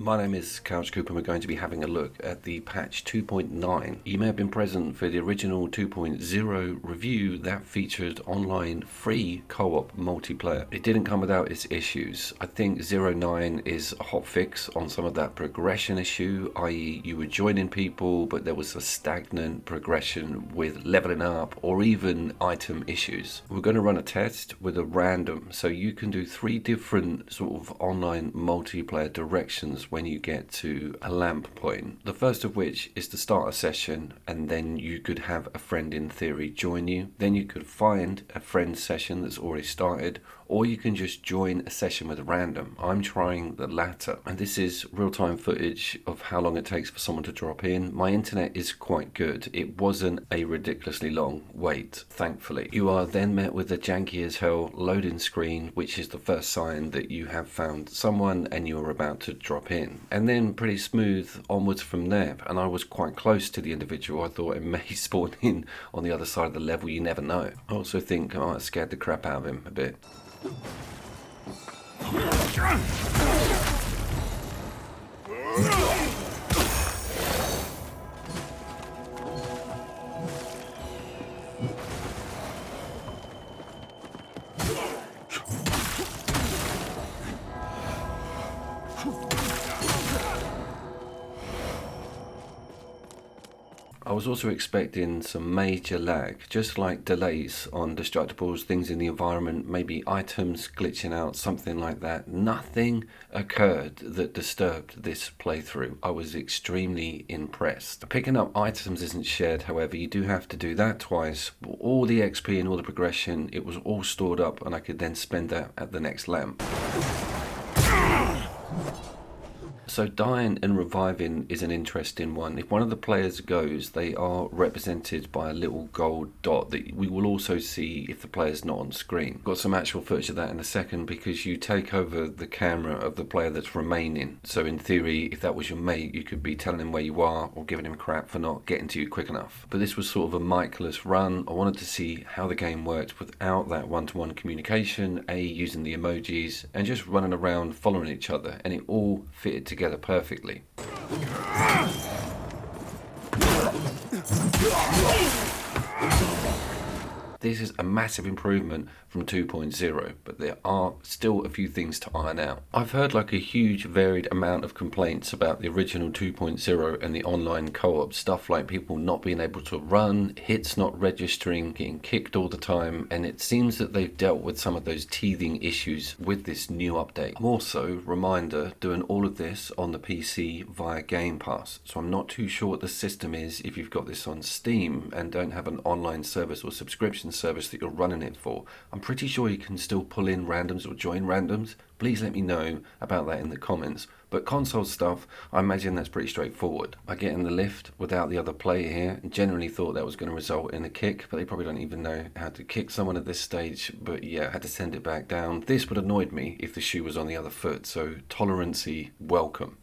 My name is Couch Cooper and we're going to be having a look at the patch 2.9. You may have been present for the original 2.0 review that featured online free co-op multiplayer. It didn't come without its issues. I think 0.9 is a hot fix on some of that progression issue, i.e. you were joining people but there was a stagnant progression with leveling up or even item issues. We're going to run a test with a random, so you can do 3 different sort of online multiplayer directions when you get to a lamp point. The first of which is to start a session and then you could have a friend in theory join you. Then you could find a friend session that's already started, or you can just join a session with a random. I'm trying the latter, and this is real-time footage of how long it takes for someone to drop in. My internet is quite good. It wasn't a ridiculously long wait, thankfully. You are then met with a janky as hell loading screen, which is the first sign that you have found someone and you're about to drop in. And then pretty smooth onwards from there, and I was quite close to the individual. I thought it may spawn in on the other side of the level, you never know. I also think I might have scared the crap out of him a bit. I was also expecting some major lag, just like delays on destructibles, things in the environment, maybe items glitching out, something like that. Nothing occurred that disturbed this playthrough. I was extremely impressed. Picking up items isn't shared, however. You do have to do that twice. All the XP and all the progression, it was all stored up and I could then spend that at the next lamp. So dying and reviving is an interesting one. If one of the players goes, they are represented by a little gold dot that we will also see if the player's not on screen. Got some actual footage of that in a second because you take over the camera of the player that's remaining. So in theory, if that was your mate, you could be telling him where you are or giving him crap for not getting to you quick enough. But this was sort of a mic-less run. I wanted to see how the game worked without that one-to-one communication, using the emojis and just running around following each other, and it all fitted together perfectly. This is a massive improvement from 2.0, but there are still a few things to iron out. I've heard like a huge varied amount of complaints about the original 2.0 and the online co-op stuff, like people not being able to run, hits not registering, getting kicked all the time, and it seems that they've dealt with some of those teething issues with this new update. I'm also, reminder, doing all of this on the PC via Game Pass, so I'm not too sure what the system is if you've got this on Steam and don't have an online service or subscription service that you're running it for. I'm pretty sure you can still pull in randoms or join randoms. Please let me know about that in the comments. But console stuff, I imagine that's pretty straightforward. I get in the lift without the other player here and generally thought that was going to result in a kick, but they probably don't even know how to kick someone at this stage. But yeah, I had to send it back down. This would annoy me if the shoe was on the other foot, so tolerancy welcome.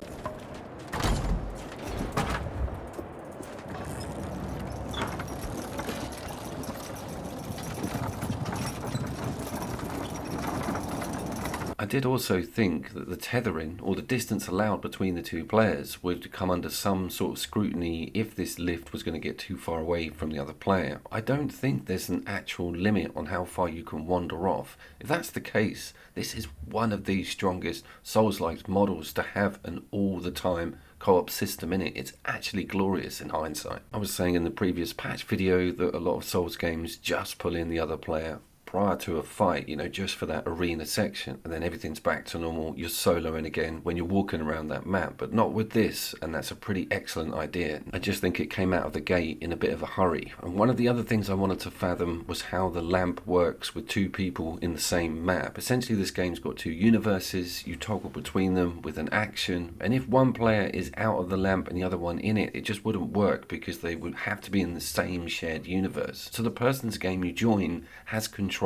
I did also think that the tethering or the distance allowed between the two players would come under some sort of scrutiny if this lift was going to get too far away from the other player. I don't think there's an actual limit on how far you can wander off. If that's the case, this is one of the strongest Souls-like models to have an all-the-time co-op system in it. It's actually glorious in hindsight. I was saying in the previous patch video that a lot of Souls games just pull in the other player prior to a fight, you know, just for that arena section, and then everything's back to normal. You're soloing again when you're walking around that map, but not with this, and that's a pretty excellent idea. I just think it came out of the gate in a bit of a hurry. And one of the other things I wanted to fathom was how the lamp works with 2 people in the same map. Essentially, this game's got 2 universes, you toggle between them with an action, and if one player is out of the lamp and the other one in it, it just wouldn't work because they would have to be in the same shared universe. So the person's game you join has control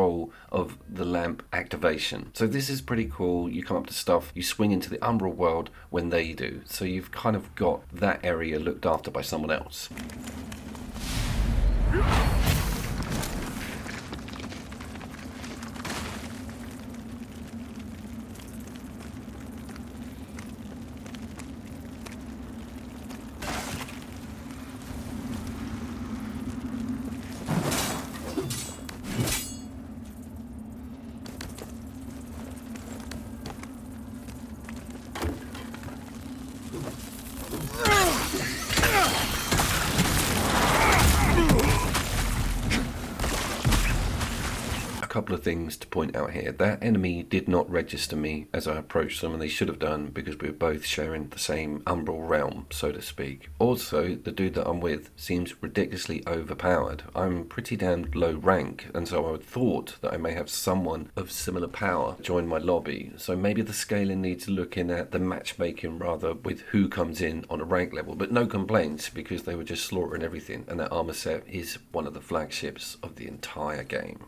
of the lamp activation. So this is pretty cool. You come up to stuff, you swing into the Umbral world when they do. So you've kind of got that area looked after by someone else. couple of things to point out here. That enemy did not register me as I approached them, and they should have done because we were both sharing the same umbral realm, so to speak. Also, the dude that I'm with seems ridiculously overpowered. I'm pretty damn low rank, and so I would thought that I may have someone of similar power join my lobby. So maybe the scaling needs looking at the matchmaking rather with who comes in on a rank level. But no complaints, because they were just slaughtering everything, and that armor set is one of the flagships of the entire game.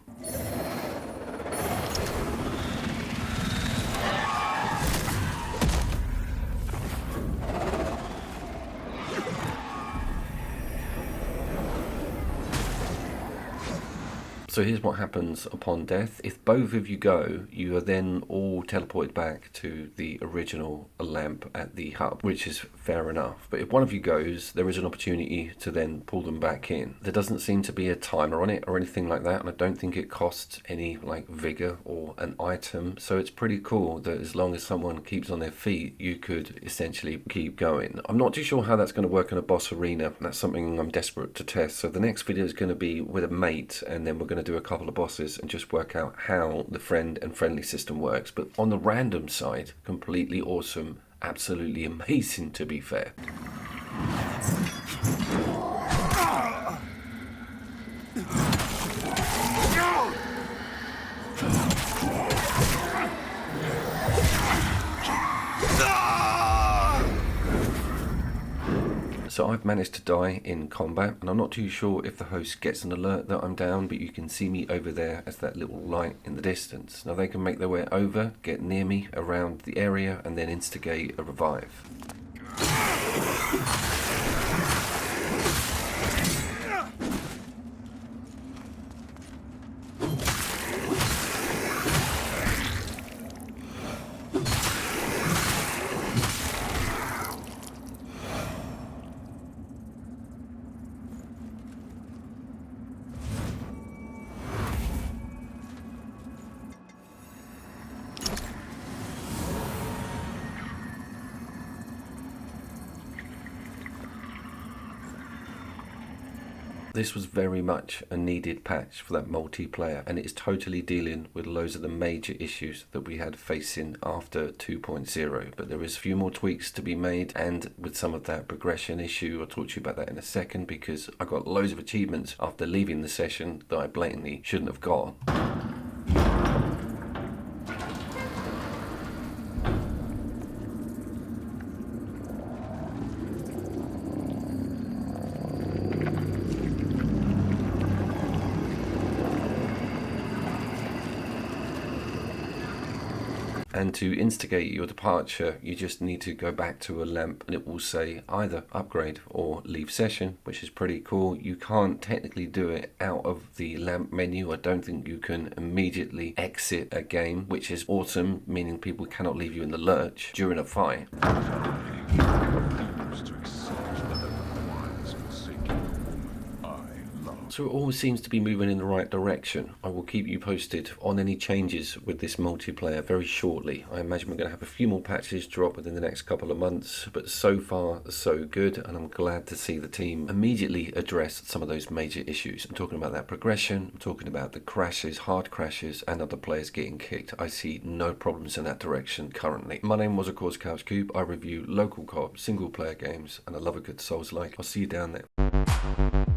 So here's what happens upon death. If both of you go, you are then all teleported back to the original lamp at the hub, which is fair enough. But if one of you goes, there is an opportunity to then pull them back in. There doesn't seem to be a timer on it or anything like that, and I don't think it costs any like vigor or an item. So it's pretty cool that as long as someone keeps on their feet, you could essentially keep going. I'm not too sure how that's going to work in a boss arena. That's something I'm desperate to test. So the next video is going to be with a mate, and then we're going to do a couple of bosses and just work out how the friend and friendly system works. But on the random side, completely awesome, absolutely amazing, to be fair. So I've managed to die in combat, and I'm not too sure if the host gets an alert that I'm down, but you can see me over there as that little light in the distance. Now they can make their way over, get near me around the area, and then instigate a revive. This was very much a needed patch for that multiplayer, and it is totally dealing with loads of the major issues that we had facing after 2.0. But there is a few more tweaks to be made, and with some of that progression issue, I'll talk to you about that in a second, because I got loads of achievements after leaving the session that I blatantly shouldn't have got. And to instigate your departure, you just need to go back to a lamp, and it will say either upgrade or leave session, which is pretty cool. You can't technically do it out of the lamp menu. I don't think you can immediately exit a game, which is awesome, meaning people cannot leave you in the lurch during a fight. So it all seems to be moving in the right direction. I will keep you posted on any changes with this multiplayer very shortly. I imagine we're going to have a few more patches drop within the next couple of months, but so far so good, and I'm glad to see the team immediately address some of those major issues. I'm talking about that progression, I'm talking about the crashes, hard crashes, and other players getting kicked. I see no problems in that direction currently. My name was of course CouchCube. I review local co-op single player games, and I love a good Souls-like. I'll see you down there.